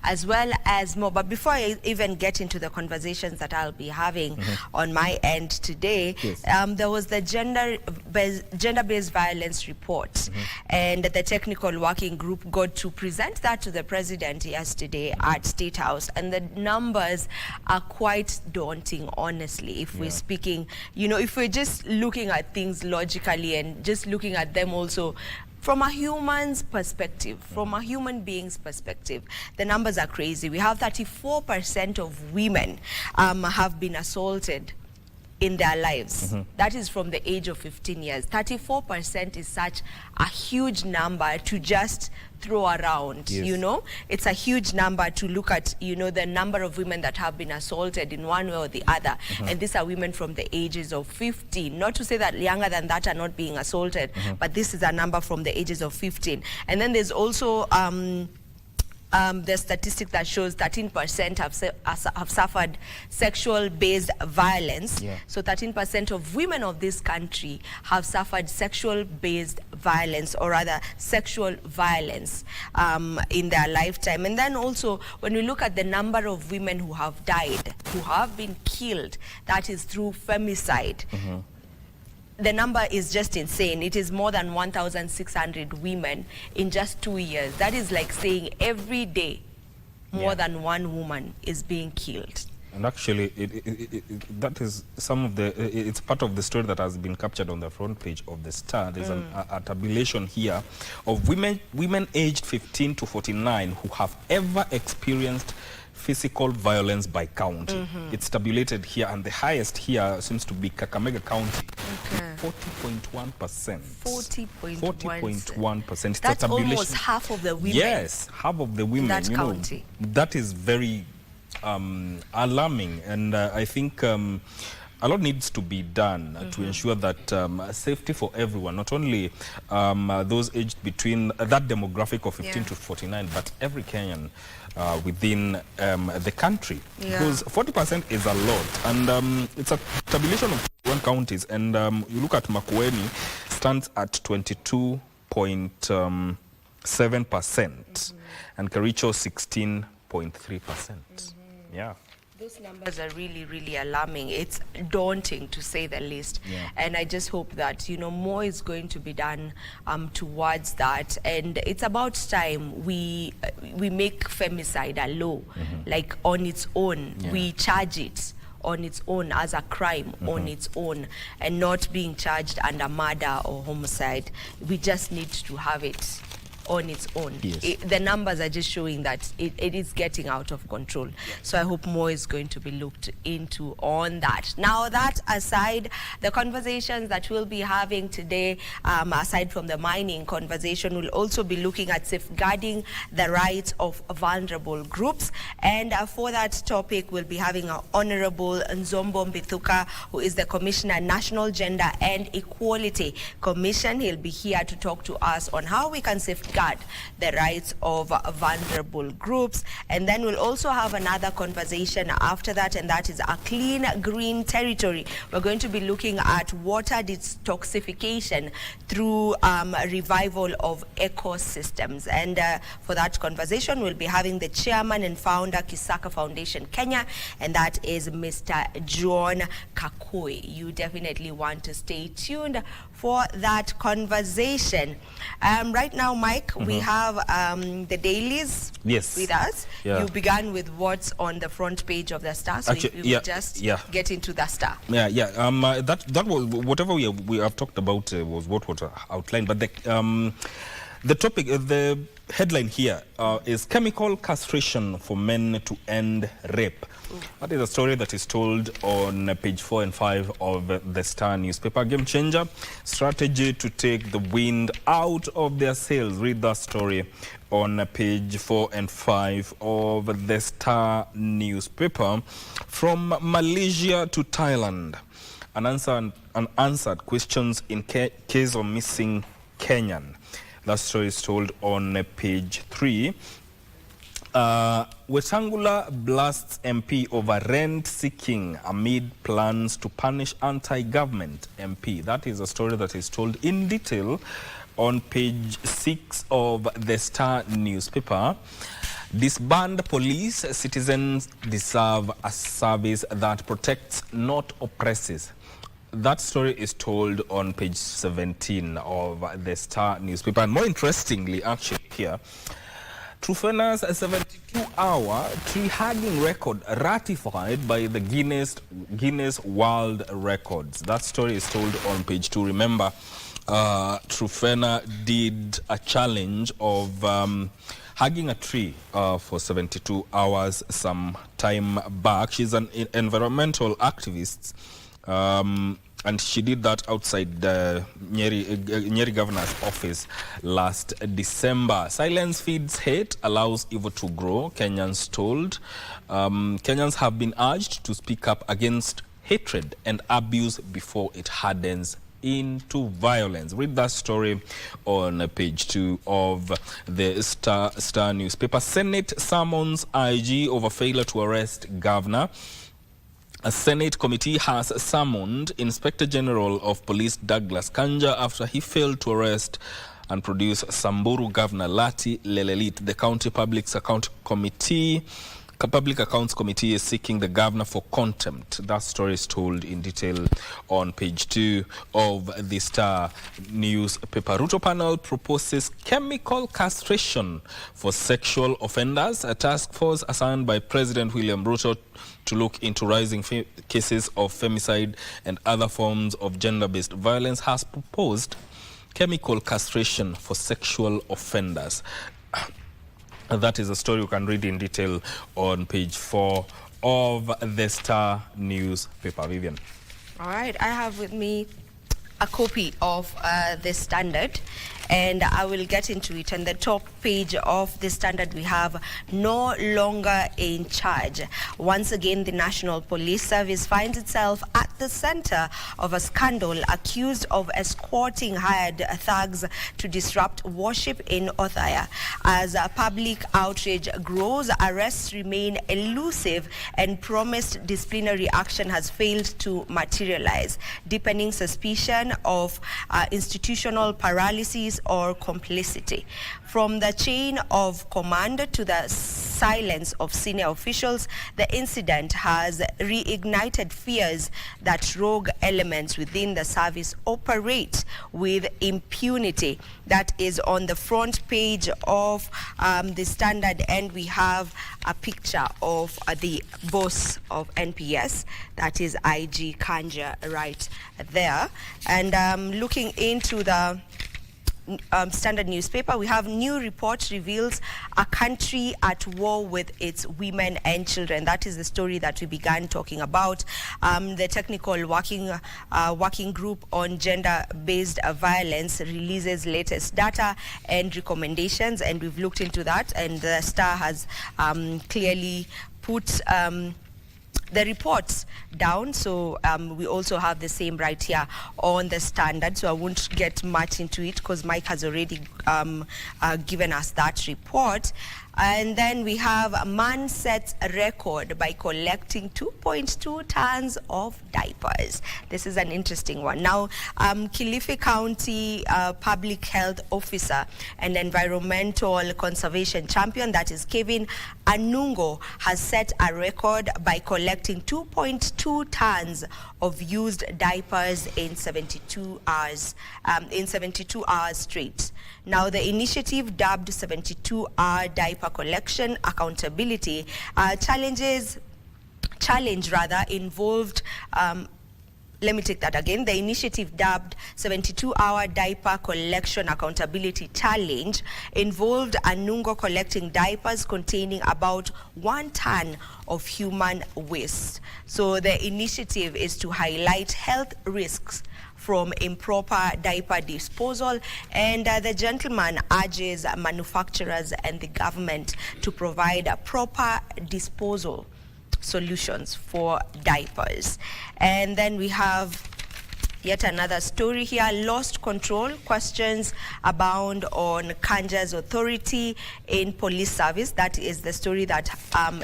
as well as more. But before I even get into the conversations that I'll be having on my end today, there was the gender-based violence report, and the technical working group got to present that to the president yesterday at State House, and the numbers are quite daunting, honestly. If we're speaking, you know, if we're just looking at things logically and just looking at them also from a human's perspective, from a human being's perspective, the numbers are crazy. We have 34% of women have been assaulted in their lives. That is from the age of 15 years. 34% is such a huge number to just throw around, you know. It's a huge number to look at, you know, the number of women that have been assaulted in one way or the other. And these are women from the ages of 15. Not to say that younger than that are not being assaulted, but this is a number from the ages of 15. And then there's also the statistic that shows 13% have suffered sexual-based violence. So 13% of women of this country have suffered sexual-based violence, or rather sexual violence in their lifetime. And then also, when we look at the number of women who have died, who have been killed, that is through femicide, the number is just insane. It is more than 1,600 women in just 2 years. That is like saying every day more than one woman is being killed. And actually, that is some of the, it's part of the story that has been captured on the front page of the Star. There's a tabulation here of women aged 15 to 49 who have ever experienced physical violence by county. It's tabulated here, and the highest here seems to be Kakamega County. 40.1%. 40.1%. That's almost half of the women. Yes, half of the women in that county. That is very alarming, and I think a lot needs to be done to ensure that safety for everyone, not only those aged between that demographic of 15 to 49, but every Kenyan within the country. Because 40% is a lot, and it's a tabulation of 1 counties, and you look at Makueni stands at 22.7%, and Kericho 16.3%. Those numbers are really, really alarming. It's daunting, to say the least. And I just hope that, you know, more is going to be done towards that. And it's about time we make femicide a law, like on its own. We charge it on its own as a crime on its own, and not being charged under murder or homicide. We just need to have it on its own. The numbers are just showing that it is getting out of control. So I hope more is going to be looked into on that. Now, that aside, the conversations that we'll be having today, aside from the mining conversation, we'll also be looking at safeguarding the rights of vulnerable groups. And for that topic, we'll be having our Honorable Nzombo Mbithuka, who is the Commissioner, National Gender and Equality Commission. He'll be here to talk to us on how we can safeguard the rights of vulnerable groups. And then we'll also have another conversation after that, and that is a clean green territory. We're going to be looking at water detoxification through revival of ecosystems. And for that conversation, we'll be having the chairman and founder, Kisaka Foundation Kenya, and that is Mr. John Kakoi. You definitely want to stay tuned for that conversation. Right now, Mike, we have the dailies with us. You began with what's on the front page of the Star, so if you just get into the Star. That was whatever we have talked about was what was outlined, but the topic, the headline here is chemical castration for men to end rape. That is a story that is told on page 4 and 5 of the Star newspaper. Game changer, strategy to take the wind out of their sails. Read that story on page 4 and 5 of the Star newspaper. From Malaysia to Thailand, unanswered questions in case of missing Kenyan. That story is told on page 3. Wetangula blasts MP over rent seeking amid plans to punish anti-government MP. That is a story that is told in detail on page 6 of the Star newspaper. Disband police, citizens deserve a service that protects, not oppresses. That story is told on page 17 of the Star newspaper. And more interestingly, actually, here, Trufena's 72-hour tree-hugging record ratified by the Guinness World Records. That story is told on page 2. Remember, Trufena did a challenge of hugging a tree for 72 hours some time back. She's an environmental activist. And she did that outside the Nyeri governor's office last December. Silence feeds hate, allows evil to grow, Kenyans told. Kenyans have been urged to speak up against hatred and abuse before it hardens into violence. Read that story on page 2 of the Star newspaper. Senate summons IG over failure to arrest governor. A Senate committee has summoned Inspector General of Police Douglas Kanja after he failed to arrest and produce Samburu Governor Lati Lelelit. The County Public Accounts Committee is seeking the governor for contempt. That story is told in detail on page 2 of the Star newspaper. Ruto panel proposes chemical castration for sexual offenders. A task force assigned by President William Ruto to look into rising cases of femicide and other forms of gender-based violence has proposed chemical castration for sexual offenders. That is a story you can read in detail on page 4 of the Star newspaper. Vivian. All right, I have with me a copy of the Standard, and I will get into it. On the top page of the Standard, we have no longer in charge. Once again, the National Police Service finds itself at the center of a scandal, accused of escorting hired thugs to disrupt worship in Othaya. As public outrage grows, arrests remain elusive and promised disciplinary action has failed to materialize, deepening suspicion of institutional paralysis or complicity. From the chain of command to the silence of senior officials, the incident has reignited fears that rogue elements within the service operate with impunity. That is on the front page of the Standard, and we have a picture of the boss of NPS, that is IG Kanja, right there. And looking into the Standard newspaper, we have new report reveals a country at war with its women and children. That is the story that we began talking about. The technical working group on gender-based violence releases latest data and recommendations, and we've looked into that, and the Star has clearly put the reports down. So we also have the same right here on the Standard, so I won't get much into it because Mike has already given us that report. And then we have a man sets a record by collecting 2.2 tons of diapers. This is an interesting one. Now, Kilifi County Public Health Officer and Environmental Conservation Champion, that is Kevin Anungo, has set a record by collecting 2.2 tons of used diapers in 72 hours straight. Now, the initiative, dubbed 72-hour diaper collection accountability challenge involved let me take that again. The initiative, dubbed 72-hour diaper collection accountability challenge, involved Anungo collecting diapers containing about 1 ton of human waste. So the initiative is to highlight health risks from improper diaper disposal, and the gentleman urges manufacturers and the government to provide a proper disposal solutions for diapers. And then we have Yet another story here, lost control, questions abound on Kanja's authority in police service. That is the story that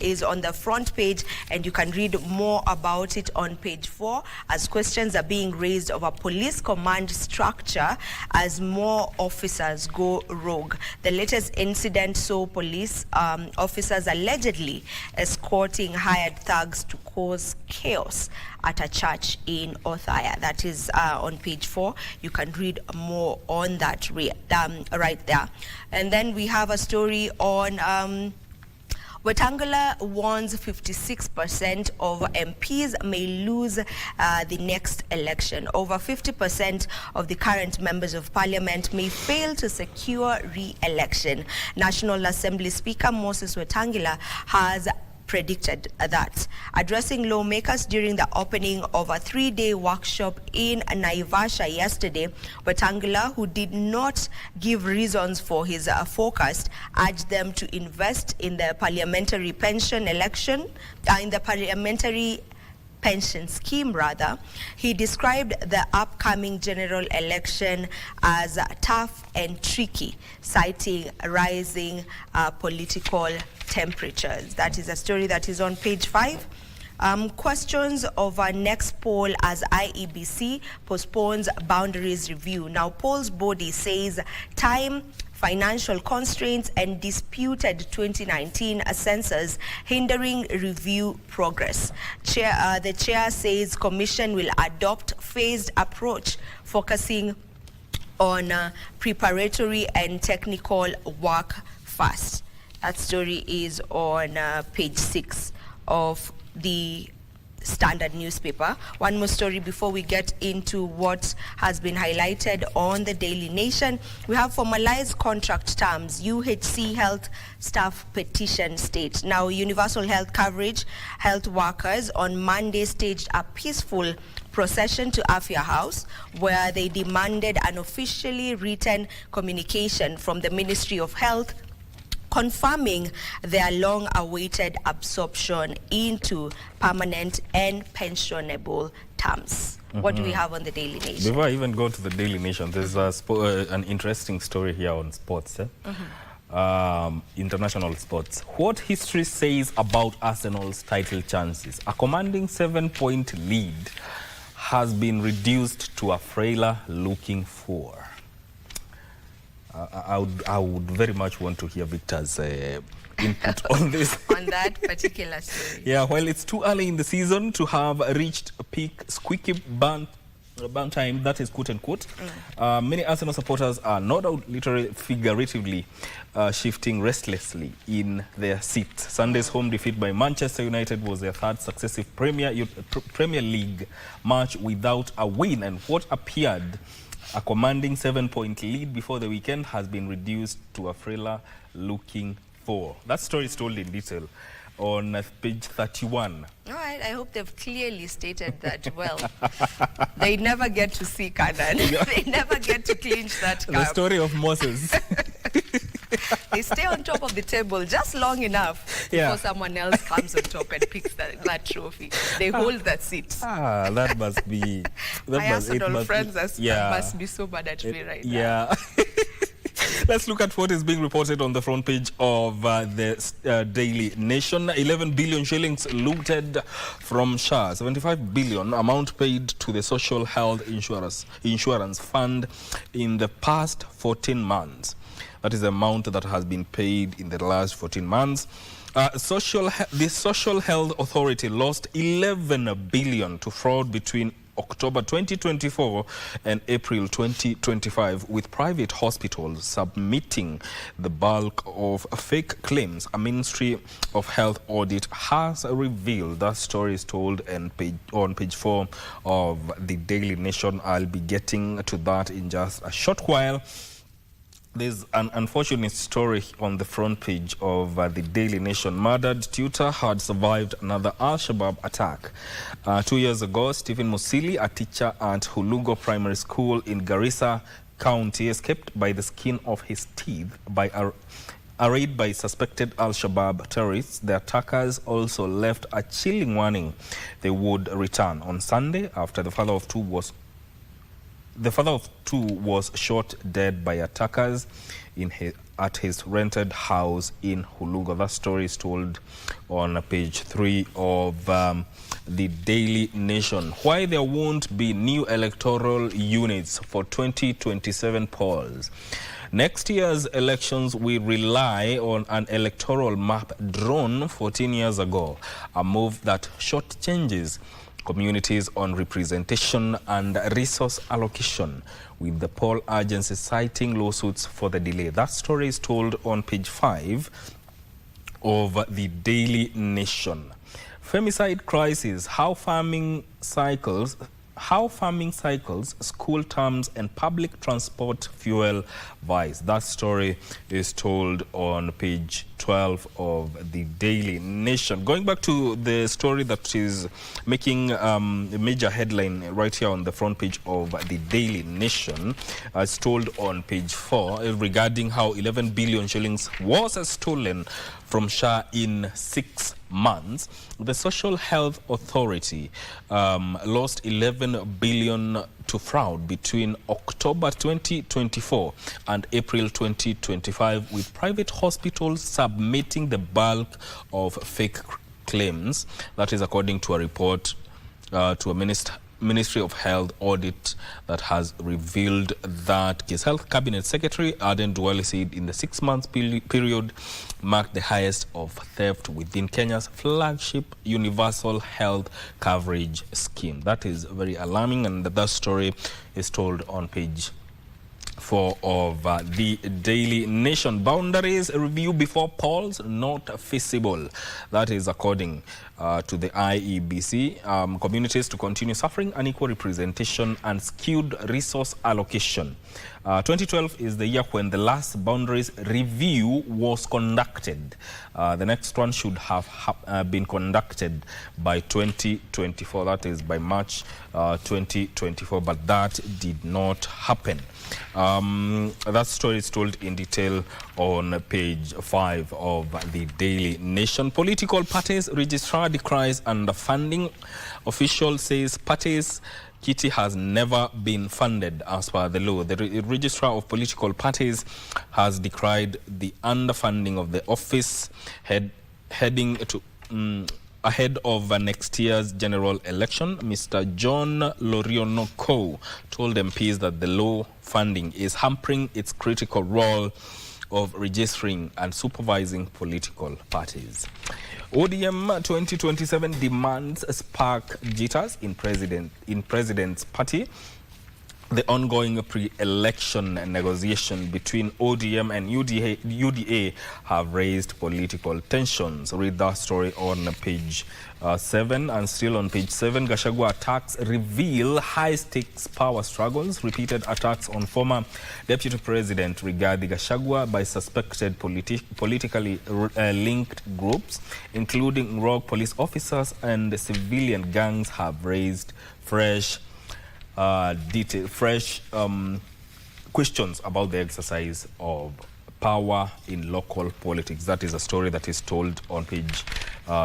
is on the front page, and you can read more about it on page 4, as questions are being raised over police command structure as more officers go rogue. The latest incident saw police officers allegedly escorting hired thugs to cause chaos at a church in Othaya. That is on page 4. You can read more on that right there. And then we have a story on Wetangula warns 56% of MPs may lose the next election. Over 50% of the current members of parliament may fail to secure re-election. National Assembly Speaker Moses Wetangula has predicted that. Addressing lawmakers during the opening of a 3-day workshop in Naivasha yesterday, Wetangula, who did not give reasons for his forecast, urged them to invest in the parliamentary pension scheme rather. He described the upcoming general election as tough and tricky, citing rising political temperatures. That is a story that is on page 5. Questions of our next poll as IEBC postpones boundaries review. Now, poll's body says time, financial constraints and disputed 2019 census hindering review progress. The chair says commission will adopt phased approach focusing on preparatory and technical work first. That story is on page 6 of the Standard newspaper. One more story before we get into what has been highlighted on the Daily Nation. We have formalized contract terms. UHC health staff petition state. Now, universal health coverage, health workers on Monday staged a peaceful procession to Afia House, where they demanded an officially written communication from the Ministry of Health confirming their long-awaited absorption into permanent and pensionable terms. What do we have on the Daily Nation? Before I even go to the Daily Nation, there's an interesting story here on sports. International sports. What history says about Arsenal's title chances? A commanding 7-point lead has been reduced to a frailer looking 4. I would very much want to hear Victor's input on this. On that particular story. Yeah, while it's too early in the season to have reached a peak squeaky bun time, that is quote unquote, many Arsenal supporters are no doubt literally figuratively shifting restlessly in their seats. Sunday's home defeat by Manchester United was their third successive Premier League match without a win, and what appeared a commanding 7-point lead before the weekend has been reduced to a frailer looking 4. That story is told in detail on page 31. All right, I hope they've clearly stated that well. They never get to see Canaan. They never get to clinch that cup. The story of Moses. They stay on top of the table just long enough before someone else comes on top and picks that trophy. They hold that seat. That must be... My Arsenal friends must be so bad at me right now. Yeah. Let's look at what is being reported on the front page of the Daily Nation. 11 billion shillings looted from SHA. 75 billion amount paid to the Social Health Insurance Fund in the past 14 months. That is the amount that has been paid in the last 14 months. The Social Health Authority lost 11 billion to fraud between October 2024 and April 2025, with private hospitals submitting the bulk of fake claims. A Ministry of Health audit has revealed. That story is told on page 4 of the Daily Nation. I'll be getting to that in just a short while. There's an unfortunate story on the front page of the Daily Nation. Murdered tutor had survived another Al-Shabaab attack. 2 years ago, Stephen Musili, a teacher at Hulugo Primary School in Garissa County, escaped by the skin of his teeth by a raid by suspected Al-Shabaab terrorists. The attackers also left a chilling warning they would return on Sunday after the father of two was the father of two was shot dead by attackers at his rented house in Hulugo. That story is told on page 3 of the Daily Nation. Why there won't be new electoral units for 2027 polls. Next year's elections will rely on an electoral map drawn 14 years ago, a move that shortchanges communities on representation and resource allocation, with the poll agency citing lawsuits for the delay. That story is told on page 5 of the Daily Nation. Femicide crisis, how farming cycles, school terms and public transport fuel vice. That story is told on page 12 of the Daily Nation. Going back to the story that is making a major headline right here on the front page of the Daily Nation, as told on page 4, regarding how 11 billion shillings was stolen from SHA in 6 months. The Social Health Authority lost 11 billion to fraud between October 2024 and April 2025, with private hospitals submitting the bulk of fake claims. That is according to a report to a Ministry of Health audit that has revealed that case. Health Cabinet Secretary Aden Duale said in the 6 months period marked the highest of theft within Kenya's flagship universal health coverage scheme. That is very alarming, and that story is told on page 4 of the Daily Nation. Boundaries review before polls not feasible. That is according to the IEBC. Communities to continue suffering unequal representation and skewed resource allocation. 2012 is the year when the last boundaries review was conducted. The next one should have been conducted by 2024. That is by March 2024, but that did not happen. That story is told in detail on page 5 of the Daily Nation. Political parties registrar decries underfunding. Official says parties kitty has never been funded as per the law. The registrar of political parties has decried the underfunding of the office heading to ahead of next year's general election. Mr. John Lorionoko told MPs that the low funding is hampering its critical role of registering and supervising political parties. ODM 2027 demands spark jitters in president's party. The ongoing pre-election negotiation between ODM and UDA have raised political tensions. Read that story on page 7. And still on page 7, Gachagua attacks reveal high-stakes power struggles. Repeated attacks on former Deputy President Rigathi Gachagua by suspected politically linked groups, including rogue police officers and civilian gangs, have raised fresh questions about the exercise of power in local politics. That is a story that is told on page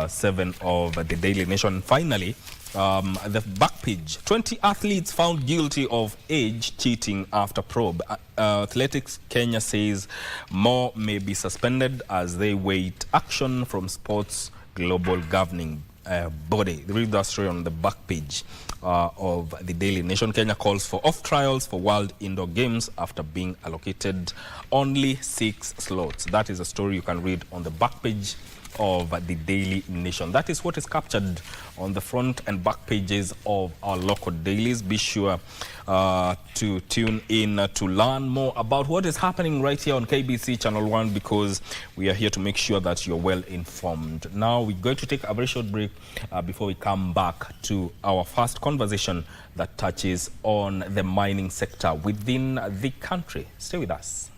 7 of the Daily Nation. Finally, the back page. 20 athletes found guilty of age cheating after probe. Athletics Kenya says more may be suspended as they wait action from sports global governing body. Read that story on the back page of the Daily Nation. Kenya calls for off trials for World Indoor Games after being allocated only 6 slots. That is a story you can read on the back page of the Daily Nation. That is what is captured on the front and back pages of our local dailies. Be sure to tune in to learn more about what is happening right here on KBC Channel 1, because we are here to make sure that you're well informed. Now we're going to take a very short break before we come back to our first conversation that touches on the mining sector within the country. Stay with us.